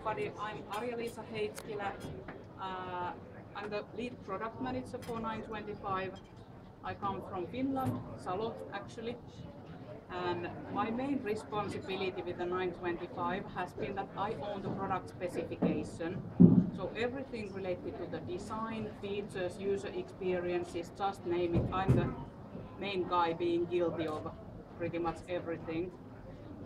everybody. I'm Arja-Liisa Heitskilä. I'm the lead product manager for 925. I come from Finland, Salo actually. And my main responsibility with the 925 has been that I own the product specification. So everything related to the design, features, user experiences, just name it. I'm the main guy being guilty of pretty much everything.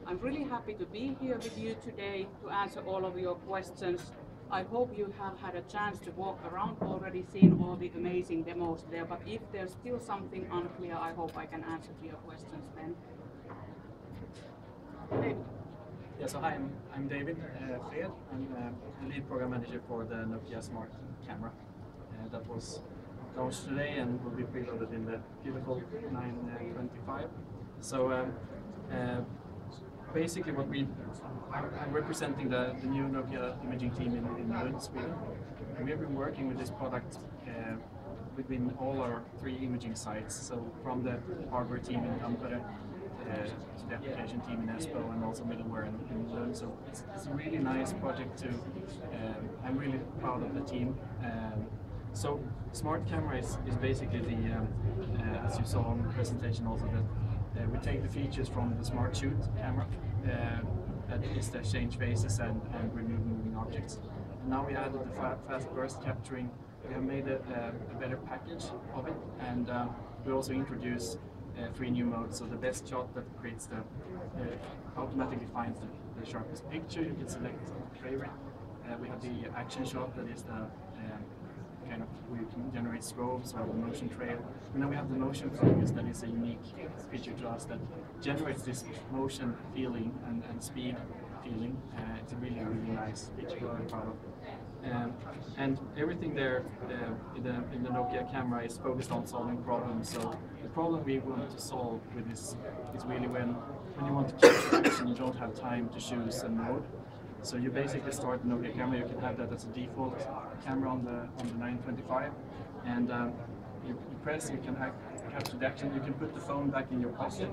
I'm really happy to be here with you today to answer all of your questions. I hope you have had a chance to walk around already, seen all the amazing demos there, but if there's still something unclear, I hope I can answer to your questions then. David. Yeah, so hi, I'm David Fred. I'm the lead program manager for the Nokia Smart Camera that was launched today and will be preloaded in the beautiful 925. So basically I'm representing the new Nokia imaging team in Lund, Sweden. And we have been working with this product within all our 3 imaging sites. So from the hardware team in Tampere, to the application team in Espoo, and also middleware in Lund. So it's a really nice project to, I'm really proud of the team. So Smart Camera is basically the, as you saw on the presentation also, that we take the features from the Smart Shoot camera, that is the change faces and remove moving objects. And now we added the fast burst capturing. We have made a better package of it, and we also introduced 3 new modes. So the best shot that creates the automatically finds the sharpest picture. You can select favorite. We have the action shot, that is the kind of we can generate strobes or the motion trail. And then we have the motion focus, that is a unique feature to us that generates this motion feeling and speed feeling. It's a really nice feature we're very proud of. And everything there in the Nokia camera is focused on solving problems. So the problem we want to solve with this is really when you want to capture action, you don't have time to choose a mode. So you basically start the Nokia camera. You can have that as a default camera on the 925, and you press. You can capture the action. You can put the phone back in your pocket,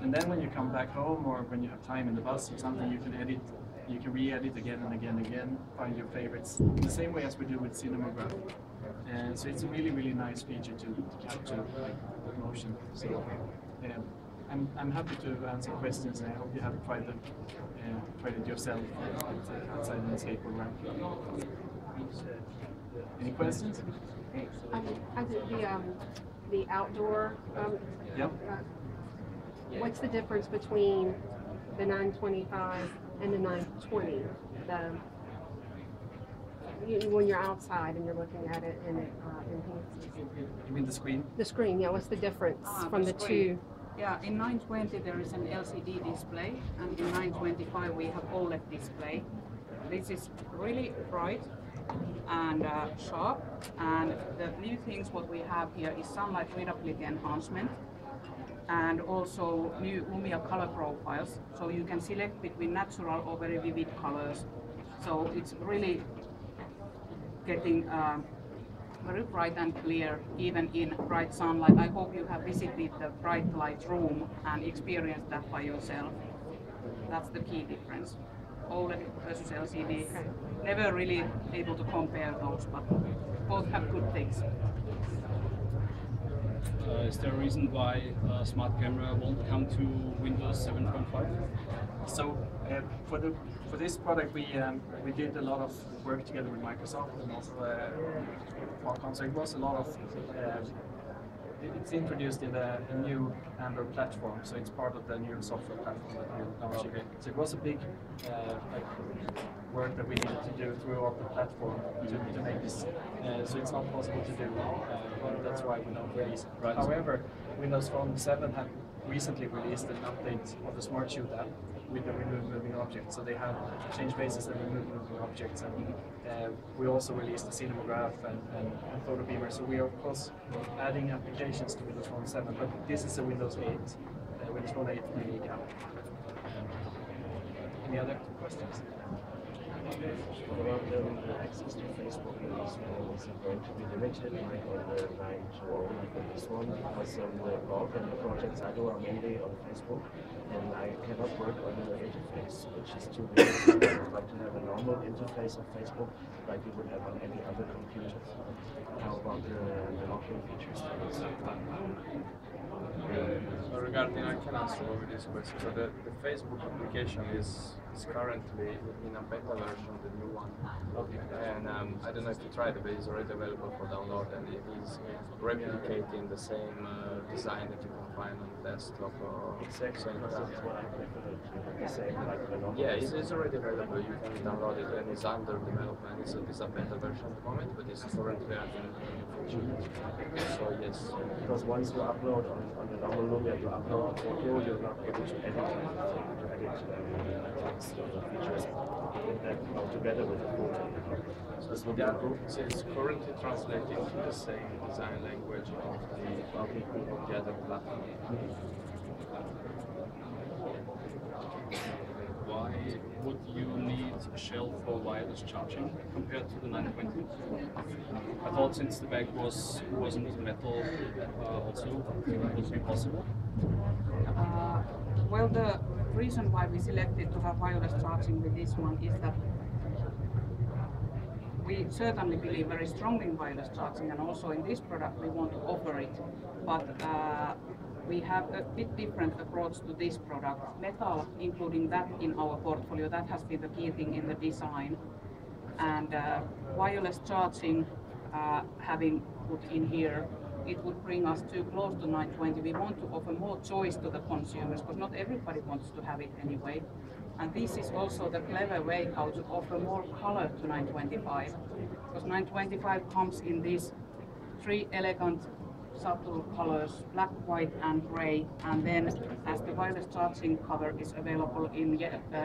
and then when you come back home or when you have time in the bus or something, you can edit. You can re-edit again and again and again. Find your favorites in the same way as we do with Cinematograph. And so it's a really nice feature to capture like motion. So I'm happy to answer questions, and I hope you have tried it yourself outside in the skateboard ramp. Any questions? I think the outdoor. Yep. What's the difference between the 925 and the 920? When you're outside and you're looking at it and it enhances. You mean the screen? The screen, yeah. What's the difference from the screen. 2? Yeah, in 920 there is an LCD display, and in 925 we have OLED display. This is really bright and sharp, and the new things what we have here is sunlight readability enhancement, and also new Lumia color profiles, so you can select between natural or very vivid colors. So it's really getting very bright and clear, even in bright sunlight. I hope you have visited the bright light room and experienced that by yourself. That's the key difference. OLED versus LCD. Never really able to compare those, but both have good things. Is there a reason why Smart Camera won't come to Windows 7.5? So for this product we did a lot of work together with Microsoft and also Qualcomm. So it was a lot of it's introduced in the new Android platform, so it's part of the new software platform that we're launching. So it was a big work that we needed to do throughout the platform to make this. So it's not possible to do. That's why we don't release it. Right. However, Windows Phone 7 have recently released an update of the Smart Shoot app with the remove moving objects. So they have change faces and remove moving objects, and we also released the Cinematograph and Photo Beamer. So we are of course adding applications to Windows Phone 7, but this is a Windows 8, Windows Phone 8 unique app. Any other questions? What about the access to Facebook? Is it going to be limited like on the 9 this one? Because the bulk of the projects I do are mainly on Facebook, and I cannot work on the interface, which is too big. I'd like to have a normal interface of Facebook, like you would have on any other computer. How about the locking features? So regarding, I can answer over this question. So the Facebook application is currently in a beta version, the new one. Okay. And I don't know if you tried it, but it's already available for download, and it is replicating the same design that you can find on the desktop or Exactly. That's what I prefer. The same like the normal. yeah, it's already available. You can download it, and it's under development. It's a beta version at the moment, but it's currently in function. So yes. Because once you upload on the normal Lumia, you upload a photo, you're not able to edit anything, to edit text or the features. You get that all together with the photo. So this will be improved. So it's currently translating to the same design language of the other platform. Why would you need a shell for wireless charging compared to the 920? I thought since the back wasn't metal, also it would be possible. Well, the reason why we selected to have wireless charging with this one is that we certainly believe very strongly in wireless charging, and also in this product we want to offer it. But we have a bit different approach to this product. Metal, including that in our portfolio, that has been the key thing in the design. And wireless charging, having put in here, it would bring us too close to 920. We want to offer more choice to the consumers, because not everybody wants to have it anyway. And this is also the clever way how to offer more color to 925, because 925 comes in these three elegant subtle colors, black, white and gray, and then as the wireless charging cover is available in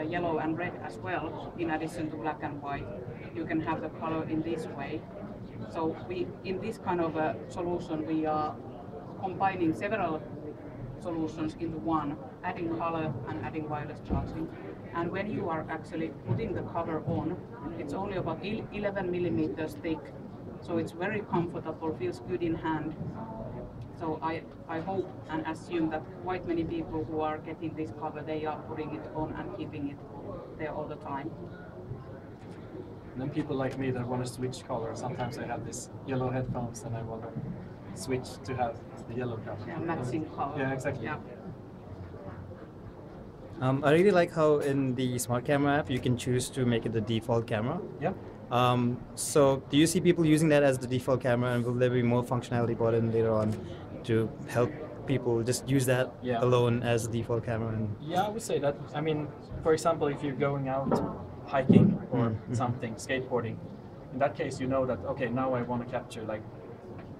yellow and red as well, in addition to black and white, you can have the color in this way. So in this kind of a solution, we are combining several solutions into one, adding color and adding wireless charging. And when you are actually putting the cover on, it's only about 11 millimeters thick, so it's very comfortable, feels good in hand. So I hope and assume that quite many people who are getting this cover, they are putting it on and keeping it there all the time. And then people like me that want to switch color, sometimes I have this yellow headphones and I want to switch to have the yellow color. Yeah, matching color. Yeah, exactly. Yeah. I really like how in the smart camera app you can choose to make it the default camera. Yeah. So do you see people using that as the default camera, and will there be more functionality brought in later on to help people just use that alone as the default camera? Yeah, I would say that. I mean, for example, if you're going out hiking or something, skateboarding, in that case you know that, okay, now I want to capture like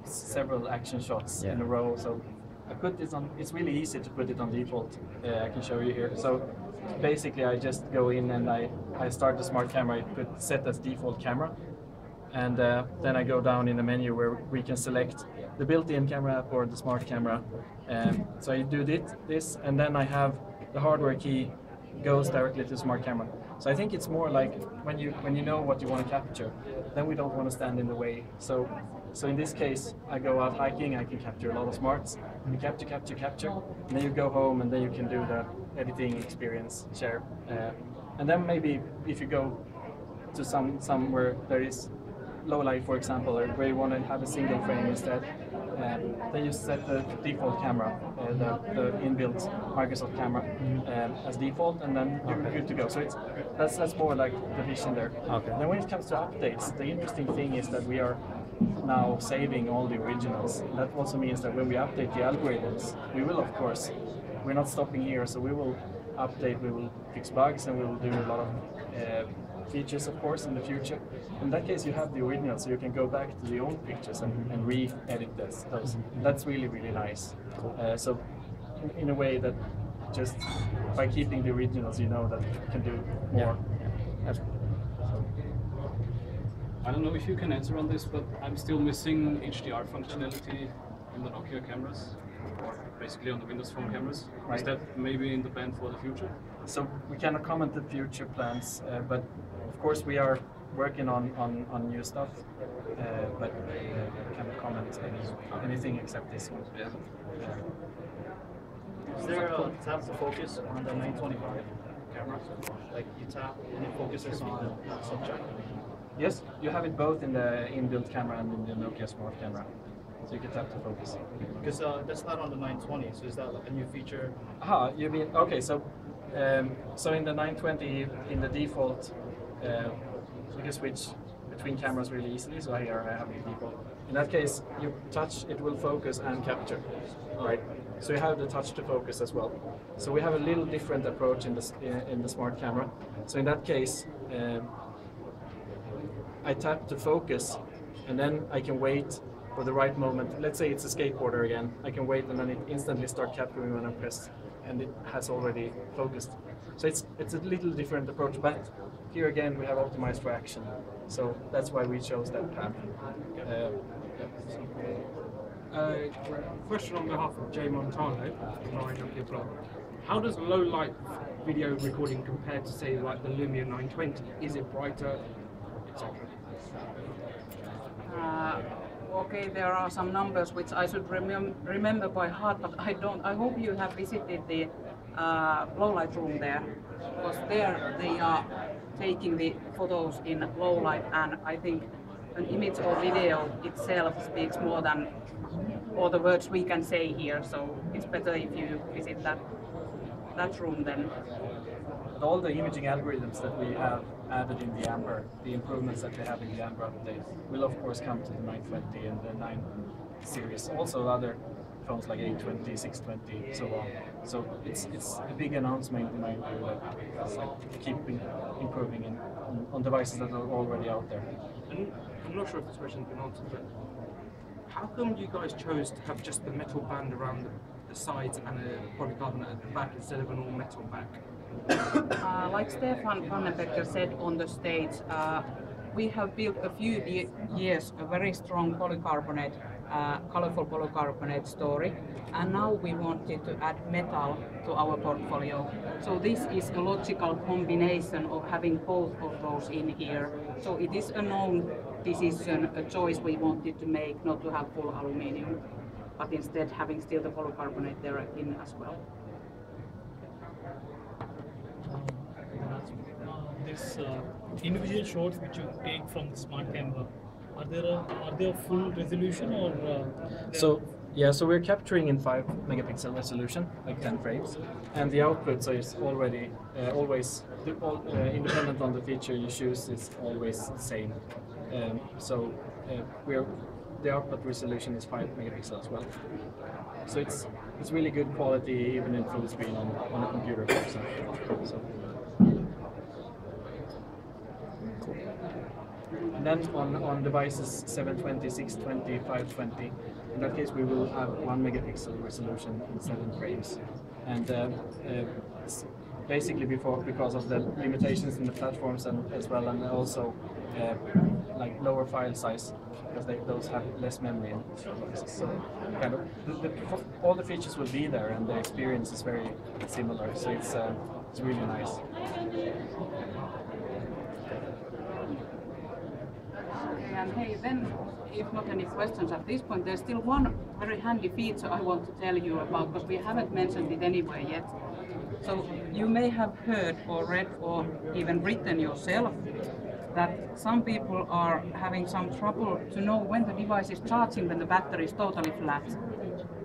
several action shots in a row. So I put this on, it's really easy to put it on default. I can show you here. So basically I just go in and I start the smart camera, I put set as default camera, and then I go down in the menu where we can select the built-in camera app or the smart camera. So I do this, and then I have the hardware key goes directly to the smart camera. So I think it's more like when you know what you want to capture, then we don't want to stand in the way. So in this case, I go out hiking, I can capture a lot of smarts. You capture, and then you go home, and then you can do the editing experience, share. And then maybe if you go to somewhere there is low light, for example, or where you want to have a single frame instead, then you set the default camera, the inbuilt Microsoft camera as default, and then you're good to go. So that's more like the vision there. Okay. And then when it comes to updates, the interesting thing is that we are now saving all the originals. That also means that when we update the algorithms, we will, of course, we're not stopping here, so we will update, we will fix bugs, and we will do a lot of features, of course, in the future. In that case, you have the original, so you can go back to the old pictures and re-edit those. That's really, really nice. So in a way that just by keeping the originals, you know that you can do more. Yeah. I don't know if you can answer on this, but I'm still missing HDR functionality in the Nokia cameras, or basically on the Windows Phone cameras. Right. Is that maybe in the plan for the future? So we cannot comment the future plans, but of course we are working on new stuff, but we cannot comment anything except this one. Is there a time to focus on the 925? camera? Like you tap and it focuses on subject? Yes, you have it both in the inbuilt camera and in the Nokia Smart camera. So you can tap to focus. Because that's not on the 920, so is that like a new feature? Aha, you mean, okay, so so in the 920, in the default, you can switch between cameras really easily, so here I have the default. In that case, you touch, it will focus and capture, right? So you have the touch to focus as well. So we have a little different approach in the smart camera. So in that case, I tap to focus, and then I can wait for the right moment. Let's say it's a skateboarder again. I can wait, and then it instantly start capturing when I press, and it has already focused. So it's a little different approach, but here again we have optimized for action. So that's why we chose that path. Question on behalf of Jay Montano, my Nokia blog. How does low light video recording compare to say like the Lumia 920? Is it brighter, etc.? Okay, there are some numbers which I should remember by heart, but I don't. I hope you have visited the low light room there, because there they are taking the photos in low light, and I think an image or video itself speaks more than all the words we can say here. So it's better if you visit that room then. All the imaging algorithms that we have added in the Amber, the improvements that we have in the Amber update, will of course come to the 920 and the 9 series. Also other phones like 820, 620, so on. So it's a big announcement in my view that like keep improving on devices that are already out there. And I'm not sure if this question's been answered, but how come you guys chose to have just the metal band around the sides and a polycarbonate at the back instead of an all metal back? Like Stefan Vandenbecker said on the stage, we have built a few years a very strong polycarbonate, colorful polycarbonate story, and now we wanted to add metal to our portfolio. So this is a logical combination of having both of those in here. So it is a known decision, a choice we wanted to make, not to have full aluminium, but instead having still the polycarbonate there in as well. This individual shots which you take from the smart camera, are they of full resolution or? So we're capturing in 5 megapixel resolution, like 10 frames, and the output is already always independent on the feature you choose is always the same. The output resolution is 5 megapixels as well. So it's really good quality even in full screen on a computer. So. And then on devices 720, 620, 520, in that case we will have 1 megapixel resolution in 7 frames. And basically because of the limitations in the platforms and as well, and also like lower file size, because those have less memory. So kind of all the features will be there, and the experience is very similar. So it's really nice. And hey, then, if not any questions at this point, there's still one very handy feature I want to tell you about, because we haven't mentioned it anywhere yet. So you may have heard or read or even written yourself that some people are having some trouble to know when the device is charging when the battery is totally flat.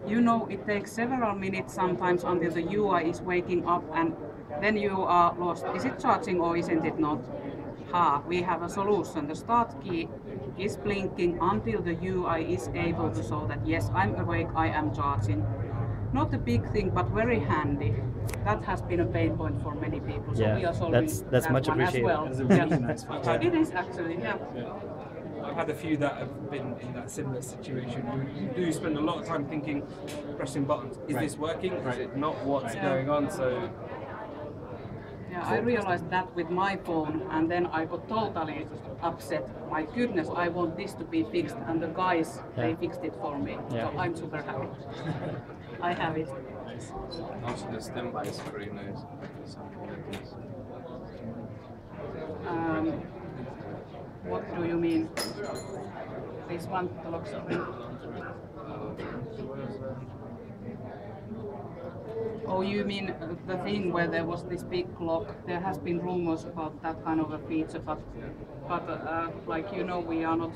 You know, it takes several minutes sometimes until the UI is waking up, and then you are lost. Is it charging or isn't it not? We have a solution. The start key is blinking until the UI is able to show that yes, I'm awake, I am charging. Not a big thing, but very handy. That has been a pain point for many people, so we are solving that's that much one appreciated. as well. It's a really nice feature. It is actually, yeah. I've had a few that have been in that similar situation. You do spend a lot of time thinking, pressing buttons. Is this working? Is it not? What's going on? So. Yeah, I realized that with my phone, and then I got totally upset. My goodness, I want this to be fixed, and the guys, they fixed it for me. So I'm super happy. I have it. Also the standby screen is something like this. What do you mean? This one, the lock screen? Oh, you mean the thing where there was this big clock? There has been rumors about that kind of a feature, but like you know, we are not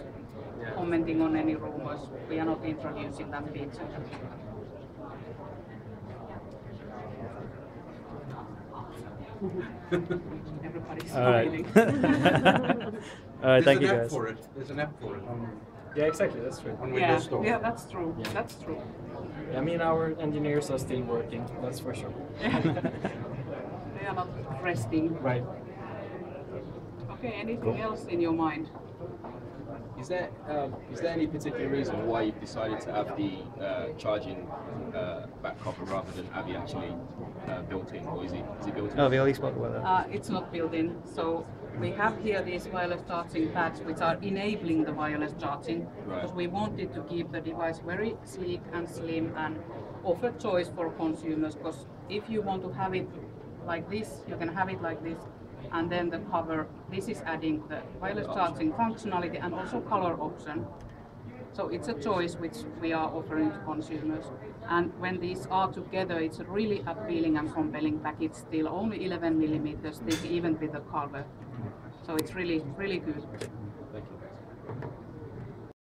commenting on any rumors. We are not introducing that feature. Everybody's smiling. All right, thank you There's an app guys. for it. There's an app for it Yeah, exactly. That's true. on Windows Yeah, Store. yeah, that's true. Yeah. That's true. I mean, our engineers are still working. That's for sure. They are not resting. Right. Okay, anything else in your mind? Is there any particular reason why you've decided to have the charging back cover rather than have it actually built in, or is it built in? Oh, we already spoke about that. It's not built in. So we have here these wireless charging pads which are enabling the wireless charging because we wanted to keep the device very sleek and slim and offer choice for consumers, because if you want to have it like this, you can have it like this, and then the cover, this is adding the wireless charging functionality and also color option. So it's a choice which we are offering to consumers. And when these are together, it's a really appealing and compelling package still, only 11 millimeters thick, even with the cover. So it's really, really good. Thank you.